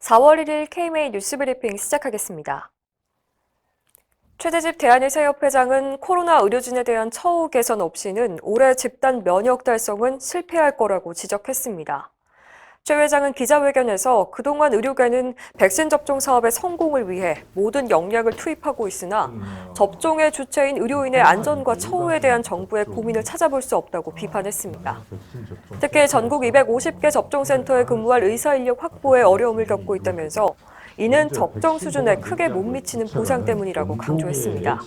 4월 1일 KMA 뉴스브리핑 시작하겠습니다. 최재집 대한의사협회장은 코로나 의료진에 대한 처우 개선 없이는 올해 집단 면역 달성은 실패할 거라고 지적했습니다. 최 회장은 기자회견에서 그동안 의료계는 백신 접종 사업의 성공을 위해 모든 역량을 투입하고 있으나 접종의 주체인 의료인의 안전과 처우에 대한 정부의 고민을 찾아볼 수 없다고 비판했습니다. 특히 전국 250개 접종센터에 근무할 의사 인력 확보에 어려움을 겪고 있다면서 이는 적정 수준에 크게 못 미치는 보상 때문이라고 강조했습니다.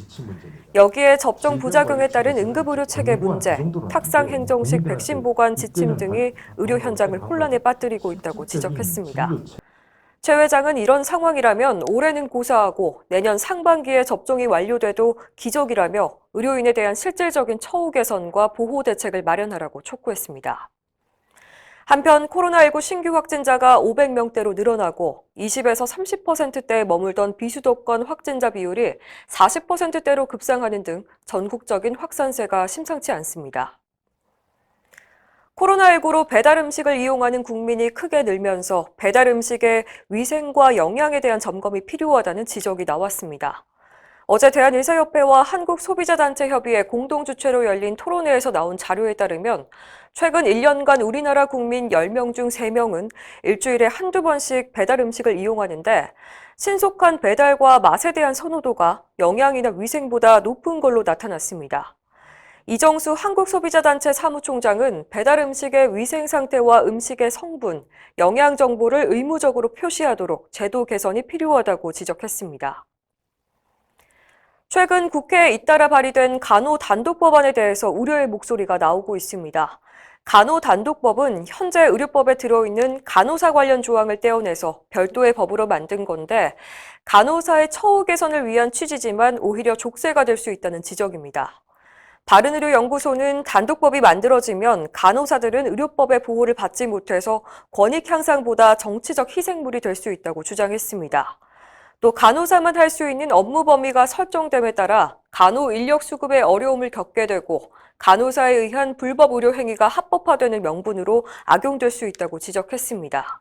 여기에 접종 부작용에 따른 응급의료 체계 문제, 탁상 행정식 백신 보관 지침 등이 의료 현장을 혼란에 빠뜨리고 있다고 지적했습니다. 최 회장은 이런 상황이라면 올해는 고사하고 내년 상반기에 접종이 완료돼도 기적이라며 의료인에 대한 실질적인 처우 개선과 보호 대책을 마련하라고 촉구했습니다. 한편 코로나19 신규 확진자가 500명대로 늘어나고 20에서 30%대에 머물던 비수도권 확진자 비율이 40%대로 급상하는 등 전국적인 확산세가 심상치 않습니다. 코로나19로 배달 음식을 이용하는 국민이 크게 늘면서 배달 음식의 위생과 영양에 대한 점검이 필요하다는 지적이 나왔습니다. 어제 대한의사협회와 한국소비자단체협의회 공동주최로 열린 토론회에서 나온 자료에 따르면 최근 1년간 우리나라 국민 10명 중 3명은 일주일에 한두 번씩 배달 음식을 이용하는데 신속한 배달과 맛에 대한 선호도가 영양이나 위생보다 높은 걸로 나타났습니다. 이정수 한국소비자단체 사무총장은 배달 음식의 위생 상태와 음식의 성분, 영양 정보를 의무적으로 표시하도록 제도 개선이 필요하다고 지적했습니다. 최근 국회에 잇따라 발의된 간호단독법안에 대해서 우려의 목소리가 나오고 있습니다. 간호단독법은 현재 의료법에 들어있는 간호사 관련 조항을 떼어내서 별도의 법으로 만든 건데 간호사의 처우 개선을 위한 취지지만 오히려 족쇄가 될 수 있다는 지적입니다. 바른의료연구소는 단독법이 만들어지면 간호사들은 의료법의 보호를 받지 못해서 권익 향상보다 정치적 희생물이 될 수 있다고 주장했습니다. 또 간호사만 할 수 있는 업무 범위가 설정됨에 따라 간호 인력 수급에 어려움을 겪게 되고 간호사에 의한 불법 의료 행위가 합법화되는 명분으로 악용될 수 있다고 지적했습니다.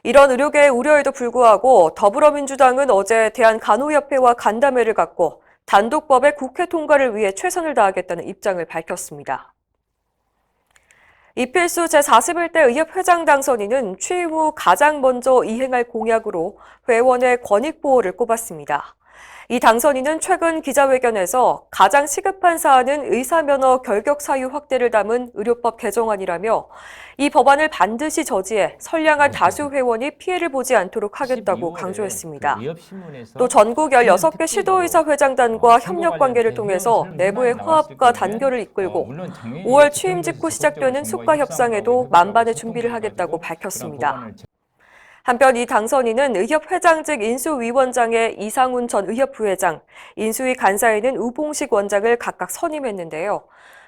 이런 의료계의 우려에도 불구하고 더불어민주당은 어제 대한간호협회와 간담회를 갖고 단독법의 국회 통과를 위해 최선을 다하겠다는 입장을 밝혔습니다. 이필수 제41대 의협회장 당선인은 취임 후 가장 먼저 이행할 공약으로 회원의 권익 보호를 꼽았습니다. 이 당선인은 최근 기자회견에서 가장 시급한 사안은 의사면허 결격 사유 확대를 담은 의료법 개정안이라며 이 법안을 반드시 저지해 선량한 다수 회원이 피해를 보지 않도록 하겠다고 강조했습니다. 또 전국 16개 시도의사회장단과 협력 관계를 통해서 내부의 화합과 단결을 이끌고 5월 취임 직후 시작되는 수가 협상에도 만반의 준비를 하겠다고 밝혔습니다. 한편 이 당선인은 의협회장직 인수위원장에 이상훈 전 의협부회장, 인수위 간사에는 우봉식 원장을 각각 선임했는데요.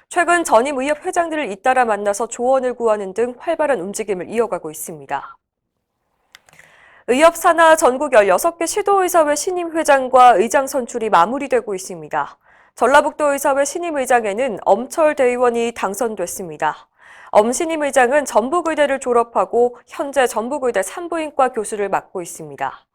최근 전임 의협회장들을 잇따라 만나서 조언을 구하는 등 활발한 움직임을 이어가고 있습니다. 의협 산하 전국 16개 시도의사회 신임 회장과 의장 선출이 마무리되고 있습니다. 전라북도 의사회 신임 의장에는 엄철 대의원이 당선됐습니다. 엄신임 의장은 전북의대를 졸업하고 현재 전북의대 산부인과 교수를 맡고 있습니다.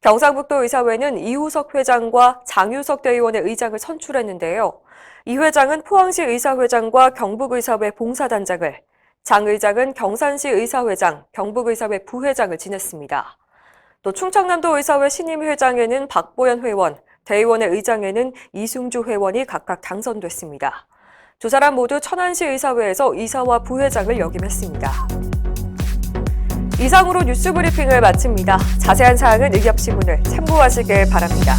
경상북도 의사회는 이우석 회장과 장유석 대의원의 의장을 선출했는데요. 이 회장은 포항시 의사회장과 경북의사회 봉사단장을, 장 의장은 경산시 의사회장, 경북의사회 부회장을 지냈습니다. 또 충청남도 의사회 신임 회장에는 박보연 회원, 대의원의 의장에는 이승주 회원이 각각 당선됐습니다. 두 사람 모두 천안시 의사회에서 이사와 부회장을 역임했습니다. 이상으로 뉴스브리핑을 마칩니다. 자세한 사항은 의협신문을 참고하시길 바랍니다.